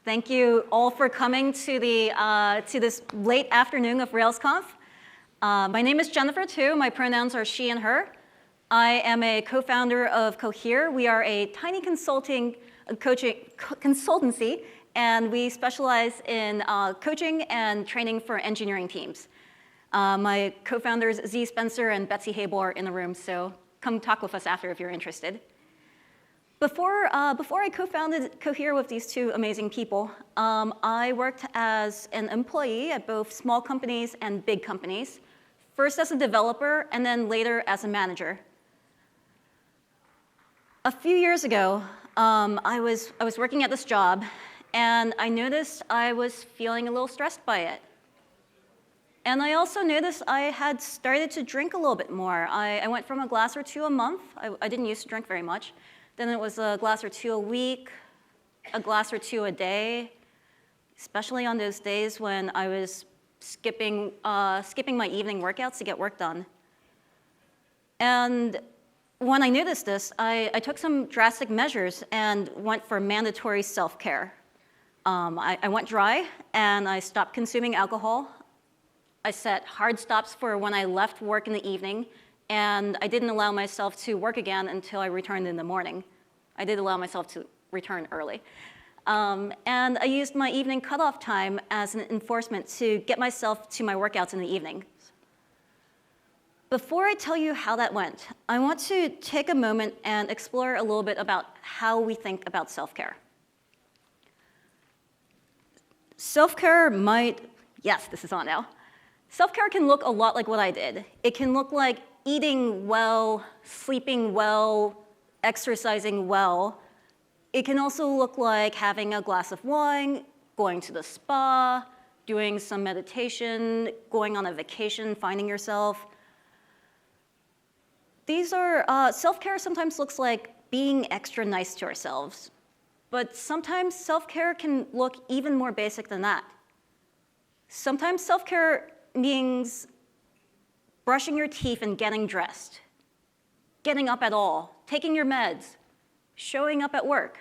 Thank you all for coming to this late afternoon of RailsConf. My name is Jennifer, too. My pronouns are she and her. I am a co-founder of Cohere. We are a tiny consultancy, and we specialize in coaching and training for engineering teams. My co-founders, Z Spencer and Betsy Hable, are in the room, so come talk with us after if you're interested. Before I co-founded Cohere with these two amazing people, I worked as an employee at both small companies and big companies, first as a developer and then later as a manager. A few years ago, I was working at this job, and I noticed I was feeling a little stressed by it. And I also noticed I had started to drink a little bit more. I went from a glass or two a month. I didn't used to drink very much. Then it was a glass or two a week, a glass or two a day, especially on those days when I was skipping my evening workouts to get work done. And when I noticed this, I took some drastic measures and went for mandatory self-care. I went dry, and I stopped consuming alcohol. I set hard stops for when I left work in the evening, and I didn't allow myself to work again until I returned in the morning. I did allow myself to return early. And I used my evening cutoff time as an enforcement to get myself to my workouts in the evening. Before I tell you how that went, I want to take a moment and explore a little bit about how we think about self-care. Self-care yes, this is on now. Self-care can look a lot like what I did. It can look like eating well, sleeping well, exercising well. It can also look like having a glass of wine, going to the spa, doing some meditation, going on a vacation, finding yourself. These are, self-care sometimes looks like being extra nice to ourselves, but sometimes self-care can look even more basic than that. Sometimes self-care means brushing your teeth and getting dressed, getting up at all, taking your meds, showing up at work.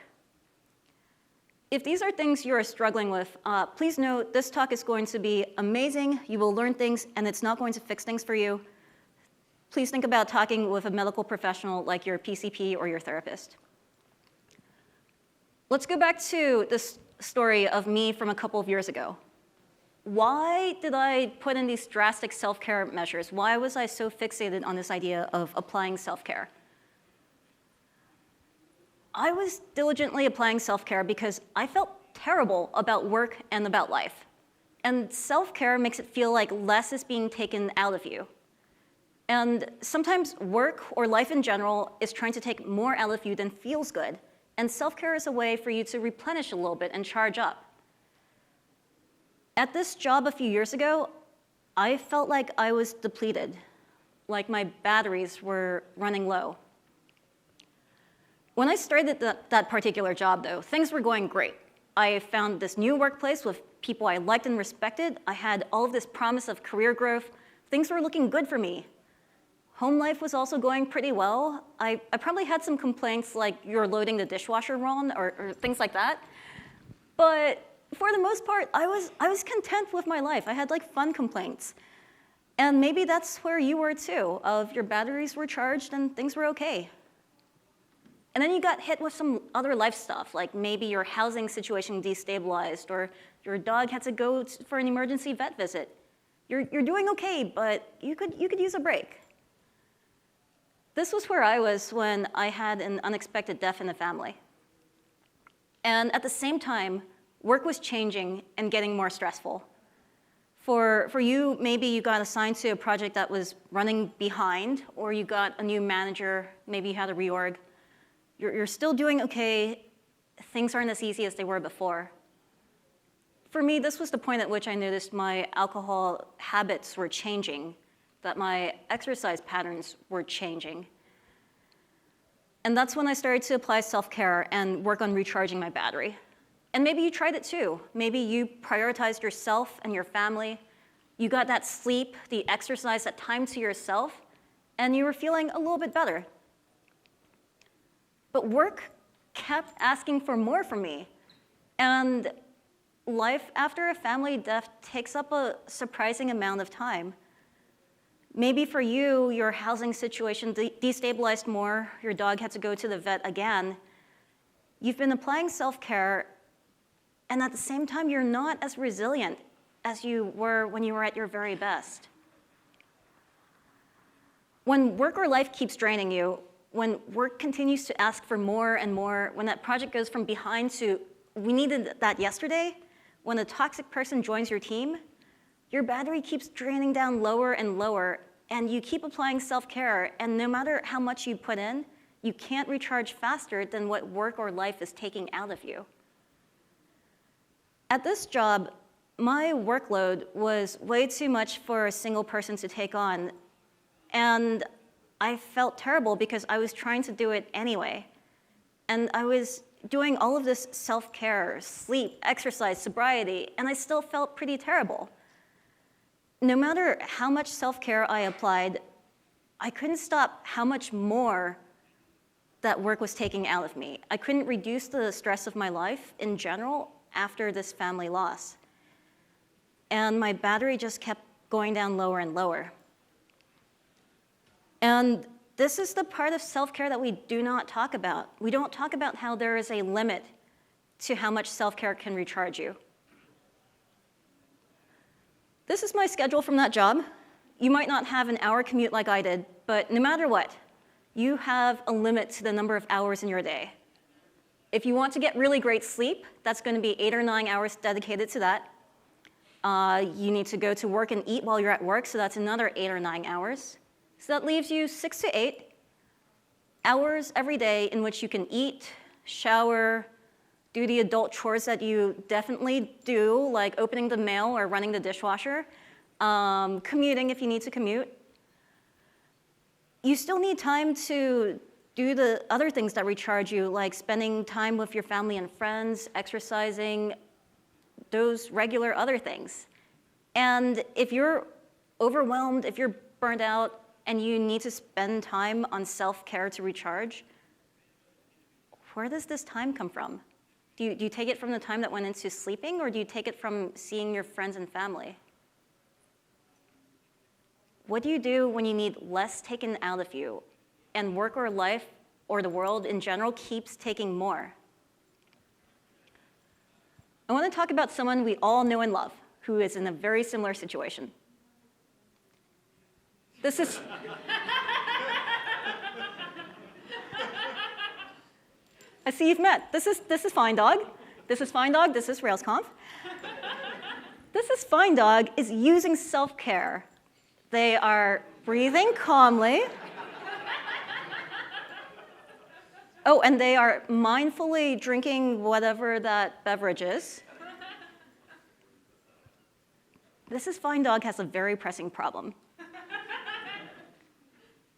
If these are things you are struggling with, please note this talk is going to be amazing. You will learn things, and it's not going to fix things for you. Please think about talking with a medical professional like your PCP or your therapist. Let's go back to this story of me from a couple of years ago. Why did I put in these drastic self-care measures? Why was I so fixated on this idea of applying self-care? I was diligently applying self-care because I felt terrible about work and about life. And self-care makes it feel like less is being taken out of you. And sometimes work or life in general is trying to take more out of you than feels good. And self-care is a way for you to replenish a little bit and charge up. At this job a few years ago, I felt like I was depleted, like my batteries were running low. When I started that particular job, though, things were going great. I found this new workplace with people I liked and respected. I had all of this promise of career growth. Things were looking good for me. Home life was also going pretty well. I probably had some complaints like you're loading the dishwasher wrong or things like that. But for the most part, I was content with my life. I had like fun complaints. And maybe that's where you were too, of your batteries were charged and things were okay. And then you got hit with some other life stuff, like maybe your housing situation destabilized, or your dog had to go for an emergency vet visit. You're doing okay, but you could use a break. This was where I was when I had an unexpected death in the family. And at the same time, work was changing and getting more stressful. For you, maybe you got assigned to a project that was running behind, or you got a new manager, maybe you had a reorg. You're still doing okay. Things aren't as easy as they were before. For me, this was the point at which I noticed my alcohol habits were changing, that my exercise patterns were changing. And that's when I started to apply self-care and work on recharging my battery. And maybe you tried it too. Maybe you prioritized yourself and your family. You got that sleep, the exercise, that time to yourself, and you were feeling a little bit better. But work kept asking for more from me. And life after a family death takes up a surprising amount of time. Maybe for you, your housing situation destabilized more, your dog had to go to the vet again. You've been applying self-care, and at the same time, you're not as resilient as you were when you were at your very best. When work or life keeps draining you, when work continues to ask for more and more, when that project goes from behind to, we needed that yesterday, when a toxic person joins your team, your battery keeps draining down lower and lower, and you keep applying self-care, and no matter how much you put in, you can't recharge faster than what work or life is taking out of you. At this job, my workload was way too much for a single person to take on, and I felt terrible because I was trying to do it anyway. And I was doing all of this self-care, sleep, exercise, sobriety, and I still felt pretty terrible. No matter how much self-care I applied, I couldn't stop how much more that work was taking out of me. I couldn't reduce the stress of my life in general after this family loss. And my battery just kept going down lower and lower. And this is the part of self-care that we do not talk about. We don't talk about how there is a limit to how much self-care can recharge you. This is my schedule from that job. You might not have an hour commute like I did, but no matter what, you have a limit to the number of hours in your day. If you want to get really great sleep, that's going to be 8 or 9 hours dedicated to that. You need to go to work and eat while you're at work, so that's another 8 or 9 hours. So that leaves you 6 to 8 hours every day in which you can eat, shower, do the adult chores that you definitely do, like opening the mail or running the dishwasher, commuting if you need to commute. You still need time to do the other things that recharge you, like spending time with your family and friends, exercising, those regular other things. And if you're overwhelmed, if you're burned out, and you need to spend time on self-care to recharge, where does this time come from? Do you take it from the time that went into sleeping, or do you take it from seeing your friends and family? What do you do when you need less taken out of you, and work or life or the world in general keeps taking more? I want to talk about someone we all know and love who is in a very similar situation. This is I see you've met. This is Fine Dog. This is Fine Dog. This is RailsConf. This is Fine Dog is using self-care. They are breathing calmly. Oh, and they are mindfully drinking whatever that beverage is. This is Fine Dog has a very pressing problem.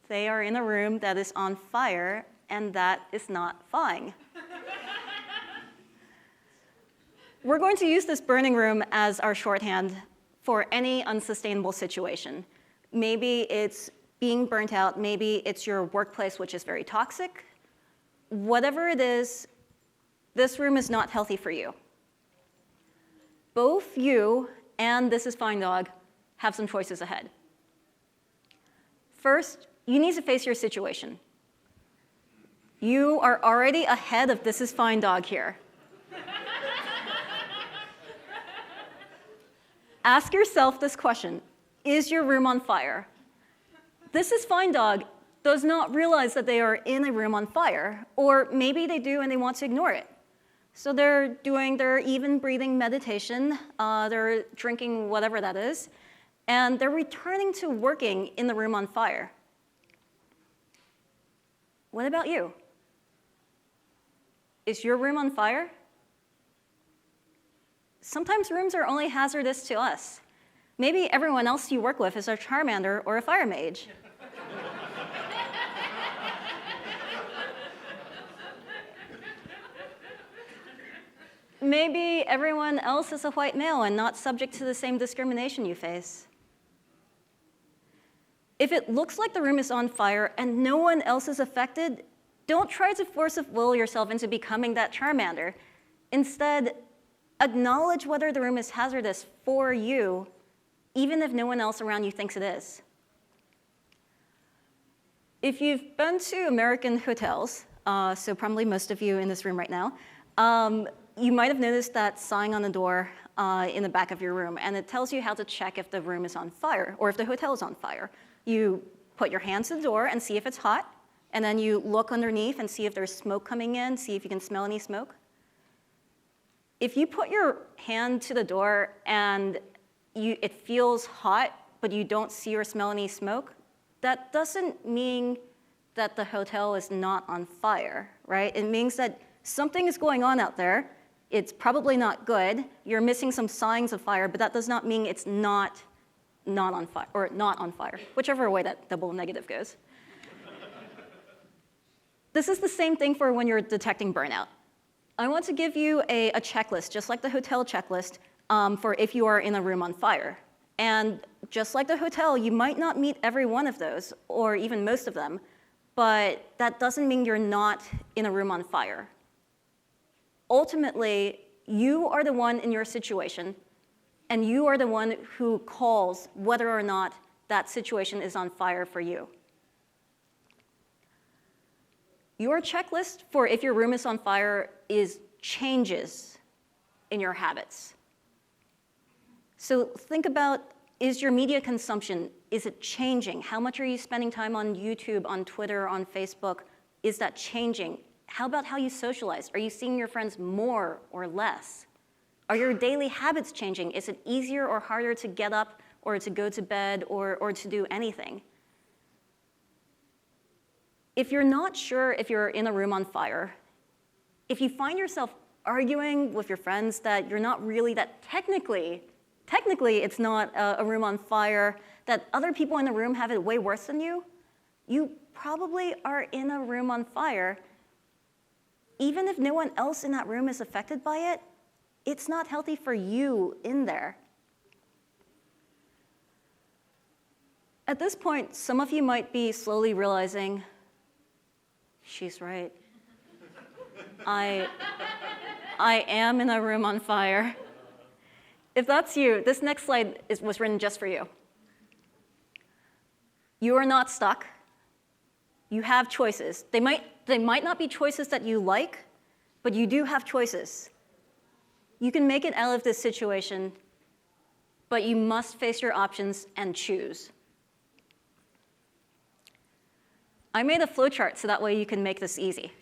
They are in a room that is on fire, and that is not fine. We're going to use this burning room as our shorthand for any unsustainable situation. Maybe it's being burnt out, maybe it's your workplace which is very toxic. Whatever it is, this room is not healthy for you. Both you and This is Fine Dog have some choices ahead. First, you need to face your situation. You are already ahead of This is Fine Dog here. Ask yourself this question: is your room on fire? This is Fine Dog does not realize that they are in a room on fire, or maybe they do and they want to ignore it. So they're doing their even breathing meditation, they're drinking whatever that is, and they're returning to working in the room on fire. What about you? Is your room on fire? Sometimes rooms are only hazardous to us. Maybe everyone else you work with is a Charmander or a fire mage. Maybe everyone else is a white male and not subject to the same discrimination you face. If it looks like the room is on fire and no one else is affected, don't try to force of will yourself into becoming that Charmander. Instead, acknowledge whether the room is hazardous for you, even if no one else around you thinks it is. If you've been to American hotels, so probably most of you in this room right now, you might have noticed that sign on the door in the back of your room, and it tells you how to check if the room is on fire or if the hotel is on fire. You put your hand to the door and see if it's hot, and then you look underneath and see if there's smoke coming in, see if you can smell any smoke. If you put your hand to the door and it feels hot, but you don't see or smell any smoke, that doesn't mean that the hotel is not on fire, right? It means that something is going on out there. It's probably not good. You're missing some signs of fire, but that does not mean it's not on fire, or not on fire, whichever way that double negative goes. This is the same thing for when you're detecting burnout. I want to give you a checklist, just like the hotel checklist, for if you are in a room on fire. And just like the hotel, you might not meet every one of those, or even most of them, but that doesn't mean you're not in a room on fire. Ultimately, you are the one in your situation, and you are the one who calls whether or not that situation is on fire for you. Your checklist for if your room is on fire is changes in your habits. So think about, is your media consumption, is it changing? How much are you spending time on YouTube, on Twitter, on Facebook? Is that changing? How about how you socialize? Are you seeing your friends more or less? Are your daily habits changing? Is it easier or harder to get up or to go to bed or to do anything? If you're not sure if you're in a room on fire, if you find yourself arguing with your friends that you're not really, that technically it's not a room on fire, that other people in the room have it way worse than you, you probably are in a room on fire. Even if no one else in that room is affected by it, it's not healthy for you in there. At this point, some of you might be slowly realizing, she's right. I am in a room on fire. If that's you, this next slide was written just for you. You are not stuck. You have choices. They might not be choices that you like, but you do have choices. You can make it out of this situation, but you must face your options and choose. I made a flowchart so that way you can make this easy.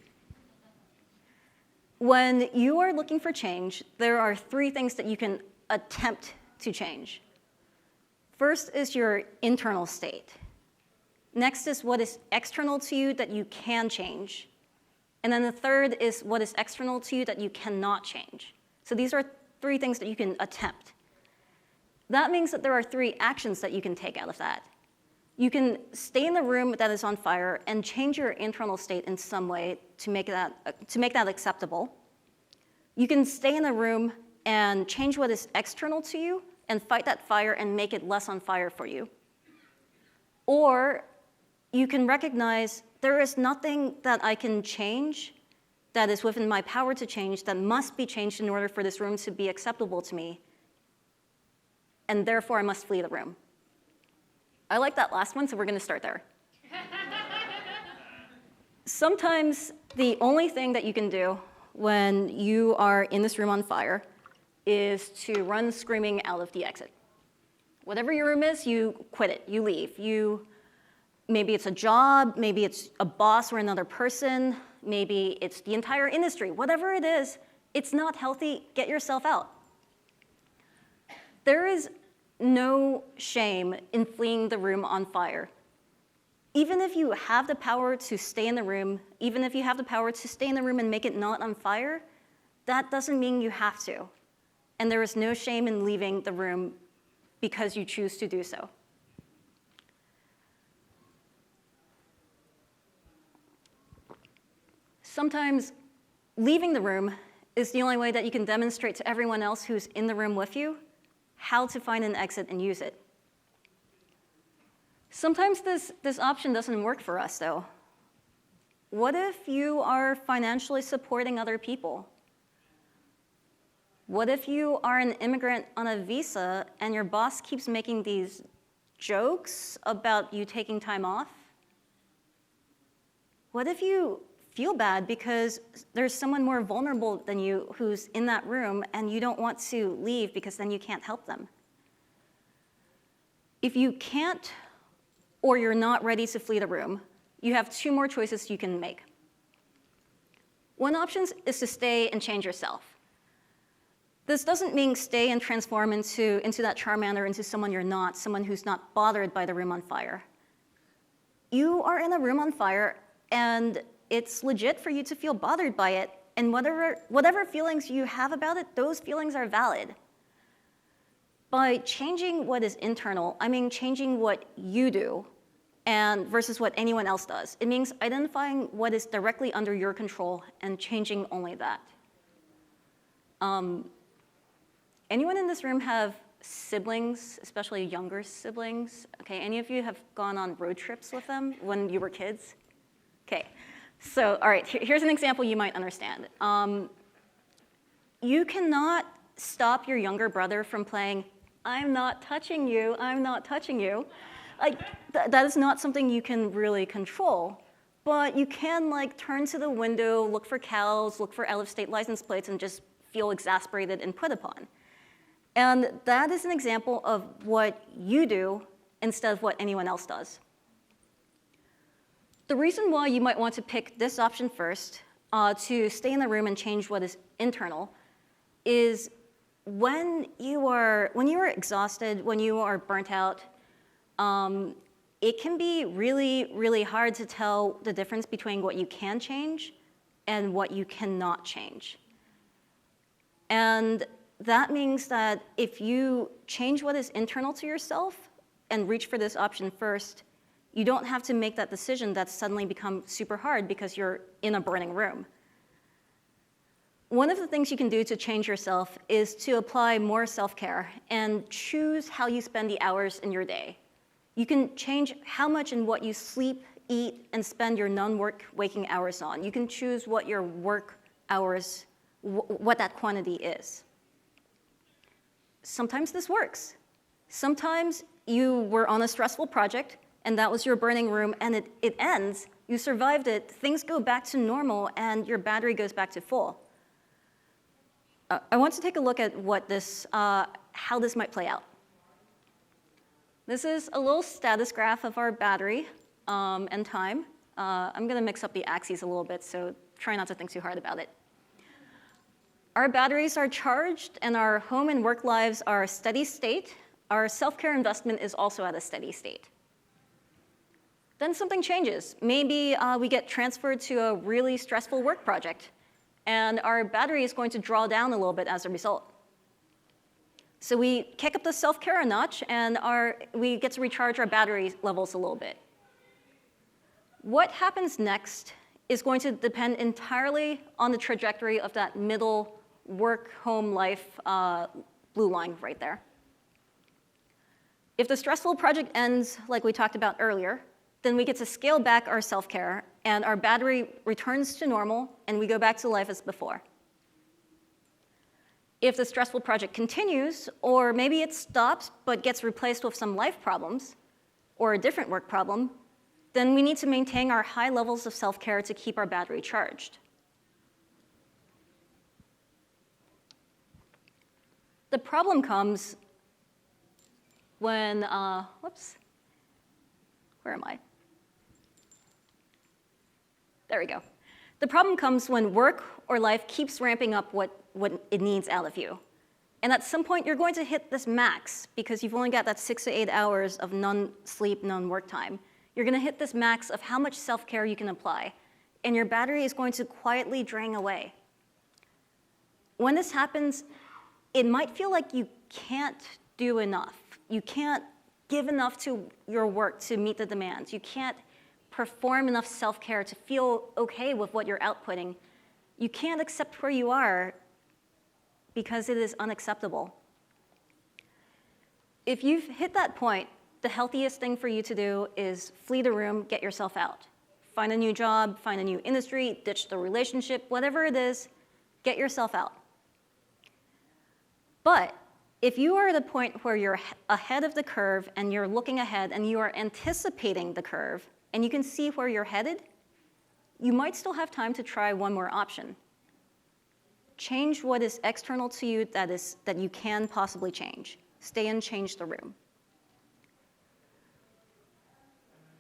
When you are looking for change, there are 3 things that you can attempt to change. First is your internal state. Next is what is external to you that you can change. And then the third is what is external to you that you cannot change. So these are 3 things that you can attempt. That means that there are 3 actions that you can take out of that. You can stay in the room that is on fire and change your internal state in some way to make that acceptable. You can stay in the room and change what is external to you and fight that fire and make it less on fire for you. Or you can recognize there is nothing that I can change that is within my power to change that must be changed in order for this room to be acceptable to me, and therefore I must flee the room. I like that last one, so we're going to start there. Sometimes the only thing that you can do when you are in this room on fire is to run screaming out of the exit. Whatever your room is, you quit it, you leave. Maybe it's a job, maybe it's a boss or another person, maybe it's the entire industry. Whatever it is, it's not healthy, get yourself out. There is no shame in fleeing the room on fire. Even if you have the power to stay in the room, even if you have the power to stay in the room and make it not on fire, that doesn't mean you have to. And there is no shame in leaving the room because you choose to do so. Sometimes leaving the room is the only way that you can demonstrate to everyone else who's in the room with you how to find an exit and use it. Sometimes this option doesn't work for us, though. What if you are financially supporting other people? What if you are an immigrant on a visa and your boss keeps making these jokes about you taking time off? What if you feel bad because there's someone more vulnerable than you who's in that room and you don't want to leave because then you can't help them? If you can't or you're not ready to flee the room, you have two more choices you can make. One option is to stay and change yourself. This doesn't mean stay and transform into that Charmander, into someone you're not, someone who's not bothered by the room on fire. You are in a room on fire, and it's legit for you to feel bothered by it, and whatever feelings you have about it, those feelings are valid. By changing what is internal, I mean changing what you do and versus what anyone else does. It means identifying what is directly under your control and changing only that. Anyone in this room have siblings, especially younger siblings? Okay, any of you have gone on road trips with them when you were kids? Okay, so all right, here's an example you might understand. You cannot stop your younger brother from playing, "I'm not touching you, I'm not touching you." Like, that is not something you can really control, but you can like turn to the window, look for cows, look for out-of-state license plates, and just feel exasperated and put upon. And that is an example of what you do instead of what anyone else does. The reason why you might want to pick this option first, to stay in the room and change what is internal, is when you are exhausted, when you are burnt out, it can be really, really hard to tell the difference between what you can change and what you cannot change. And that means that if you change what is internal to yourself and reach for this option first, you don't have to make that decision that's suddenly become super hard because you're in a burning room. One of the things you can do to change yourself is to apply more self-care and choose how you spend the hours in your day. You can change how much and what you sleep, eat, and spend your non-work waking hours on. You can choose what your work hours, what that quantity is. Sometimes this works. Sometimes you were on a stressful project, and that was your burning room, and it ends. You survived it. Things go back to normal, and your battery goes back to full. I want to take a look at how this might play out. This is a little status graph of our battery and time. I'm going to mix up the axes a little bit, so try not to think too hard about it. Our batteries are charged, and our home and work lives are steady state. Our self-care investment is also at a steady state. Then something changes. Maybe we get transferred to a really stressful work project, and our battery is going to draw down a little bit as a result. So we kick up the self-care a notch, and we get to recharge our battery levels a little bit. What happens next is going to depend entirely on the trajectory of that middle work-home life blue line right there. If the stressful project ends like we talked about earlier, then we get to scale back our self-care, and our battery returns to normal, and we go back to life as before. If the stressful project continues, or maybe it stops but gets replaced with some life problems, or a different work problem, then we need to maintain our high levels of self-care to keep our battery charged. The problem comes when, where am I? There we go. The problem comes when work or life keeps ramping up what it needs out of you. And at some point, you're going to hit this max because you've only got that 6 to 8 hours of non-sleep, non-work time. You're going to hit this max of how much self-care you can apply, and your battery is going to quietly drain away. When this happens, it might feel like you can't do enough. You can't give enough to your work to meet the demands. You can't perform enough self-care to feel okay with what you're outputting. You can't accept where you are because it is unacceptable. If you've hit that point, the healthiest thing for you to do is flee the room, get yourself out. Find a new job, find a new industry, ditch the relationship, whatever it is, get yourself out. But if you are at a point where you're ahead of the curve and you're looking ahead and you are anticipating the curve and you can see where you're headed, you might still have time to try one more option. Change what is external to you that you can possibly change. Stay and change the room.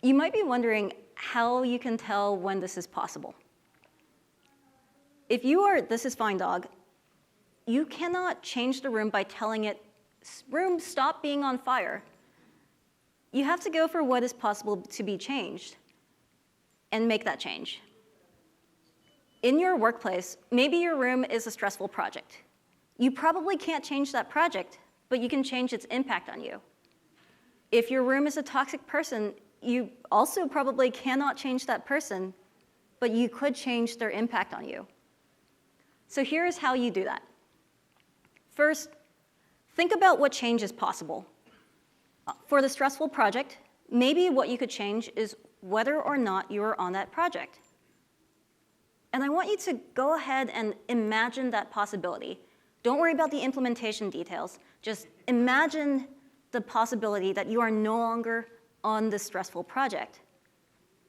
You might be wondering how you can tell when this is possible. If you are This Is Fine Dog, you cannot change the room by telling it, room, stop being on fire. You have to go for what is possible to be changed and make that change. In your workplace, maybe your room is a stressful project. You probably can't change that project, but you can change its impact on you. If your room is a toxic person, you also probably cannot change that person, but you could change their impact on you. So here's how you do that. First, think about what change is possible. For the stressful project, maybe what you could change is whether or not you are on that project. And I want you to go ahead and imagine that possibility. Don't worry about the implementation details. Just imagine the possibility that you are no longer on this stressful project.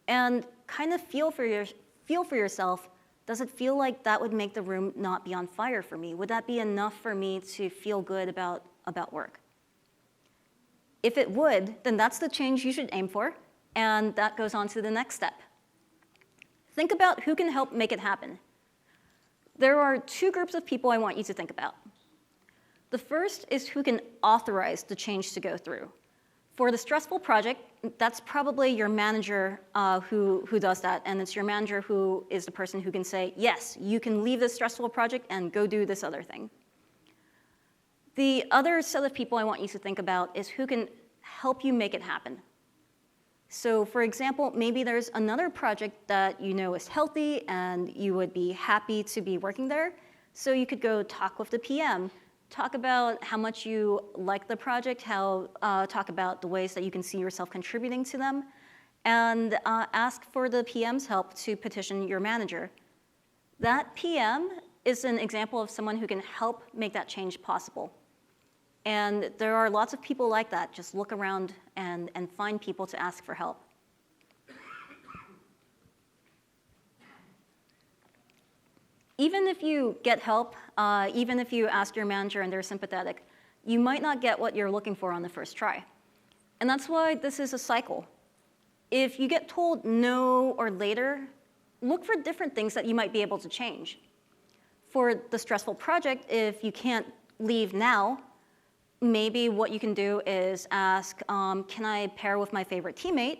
And kind of feel for yourself, does it feel like that would make the room not be on fire for me? Would that be enough for me to feel good about work? If it would, then that's the change you should aim for, and that goes on to the next step. Think about who can help make it happen. There are two groups of people I want you to think about. The first is who can authorize the change to go through. For the stressful project, that's probably your manager who does that, and it's your manager who is the person who can say, yes, you can leave this stressful project and go do this other thing. The other set of people I want you to think about is who can help you make it happen. So for example, maybe there's another project that you know is healthy and you would be happy to be working there. So you could go talk with the PM, talk about how much you like the project, talk about the ways that you can see yourself contributing to them, and ask for the PM's help to petition your manager. That PM is an example of someone who can help make that change possible. And there are lots of people like that. Just look around and find people to ask for help. Even if you get help, even if you ask your manager and they're sympathetic, you might not get what you're looking for on the first try. And that's why this is a cycle. If you get told no or later, look for different things that you might be able to change. For the stressful project, if you can't leave now, maybe what you can do is ask, can I pair with my favorite teammate?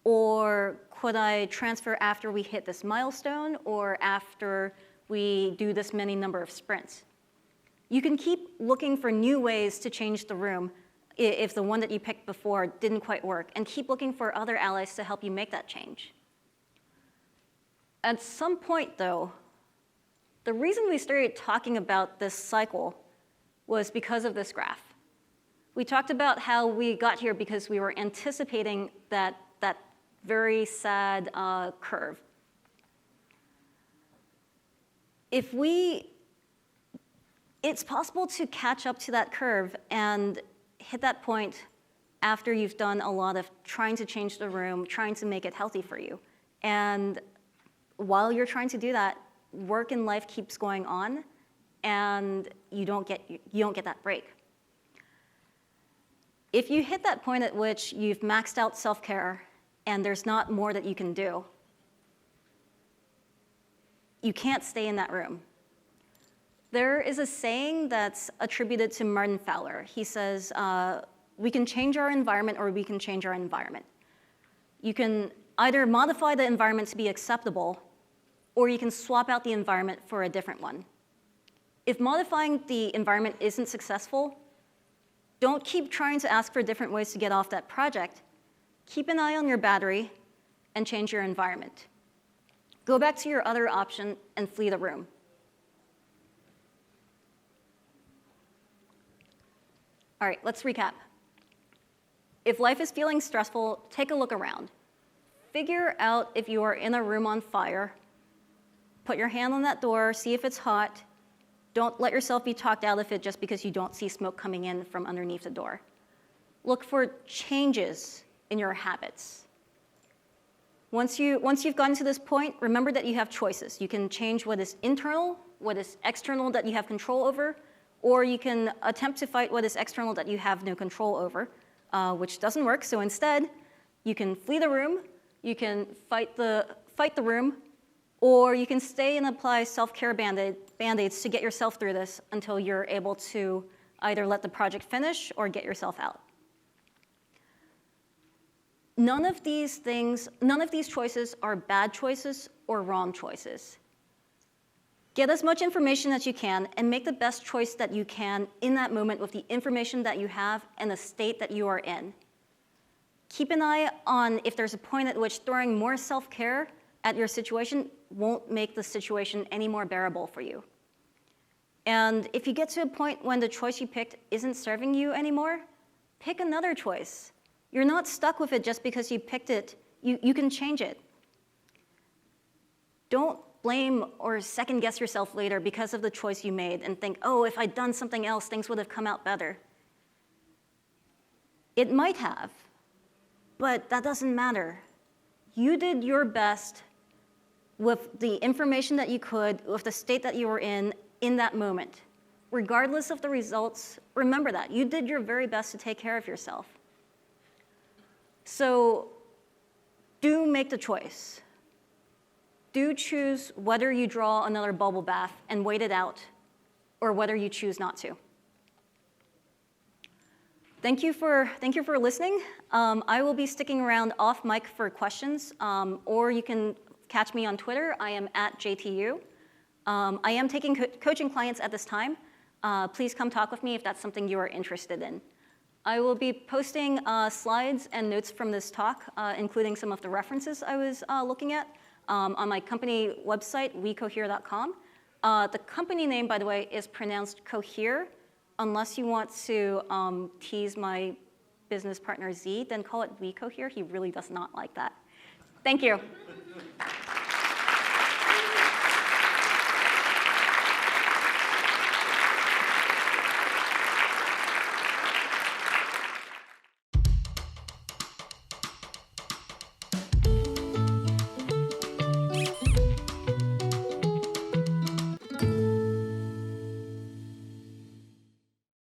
Or could I transfer after we hit this milestone or after we do this many number of sprints? You can keep looking for new ways to change the room if the one that you picked before didn't quite work, and keep looking for other allies to help you make that change. At some point, though, the reason we started talking about this cycle was because of this graph. We talked about how we got here because we were anticipating that very sad curve. It's possible to catch up to that curve and hit that point after you've done a lot of trying to change the room, trying to make it healthy for you. And while you're trying to do that, work and life keeps going on, and you don't get that break. If you hit that point at which you've maxed out self-care and there's not more that you can do, you can't stay in that room. There is a saying that's attributed to Martin Fowler. He says, we can change our environment or we can change our environment. You can either modify the environment to be acceptable, or you can swap out the environment for a different one. If modifying the environment isn't successful, don't keep trying to ask for different ways to get off that project. Keep an eye on your battery and change your environment. Go back to your other option and flee the room. All right, let's recap. If life is feeling stressful, take a look around. Figure out if you are in a room on fire. Put your hand on that door, see if it's hot. Don't let yourself be talked out of it just because you don't see smoke coming in from underneath the door. Look for changes in your habits. Once you've gotten to this point, remember that you have choices. You can change what is internal, what is external that you have control over, or you can attempt to fight what is external that you have no control over, which doesn't work. So instead, you can flee the room, you can fight the room, or you can stay and apply self-care band-aids to get yourself through this until you're able to either let the project finish or get yourself out. None of these choices are bad choices or wrong choices. Get as much information as you can and make the best choice that you can in that moment with the information that you have and the state that you are in. Keep an eye on if there's a point at which throwing more self-care at your situation won't make the situation any more bearable for you. And if you get to a point when the choice you picked isn't serving you anymore, pick another choice. You're not stuck with it just because you picked it. You can change it. Don't blame or second guess yourself later because of the choice you made and think, oh, if I'd done something else, things would have come out better. It might have, but that doesn't matter. You did your best with the information that you could, with the state that you were in that moment. Regardless of the results, remember that. You did your very best to take care of yourself. So do make the choice. Do choose whether you draw another bubble bath and wait it out, or whether you choose not to. Thank you for listening. I will be sticking around off mic for questions, or you can catch me on Twitter. I am @JTU. I am taking coaching clients at this time. Please come talk with me if that's something you are interested in. I will be posting slides and notes from this talk, including some of the references I was looking at, on my company website, wecohere.com. The company name, by the way, is pronounced Cohere. Unless you want to tease my business partner Z, then call it WeCohere. He really does not like that. Thank you.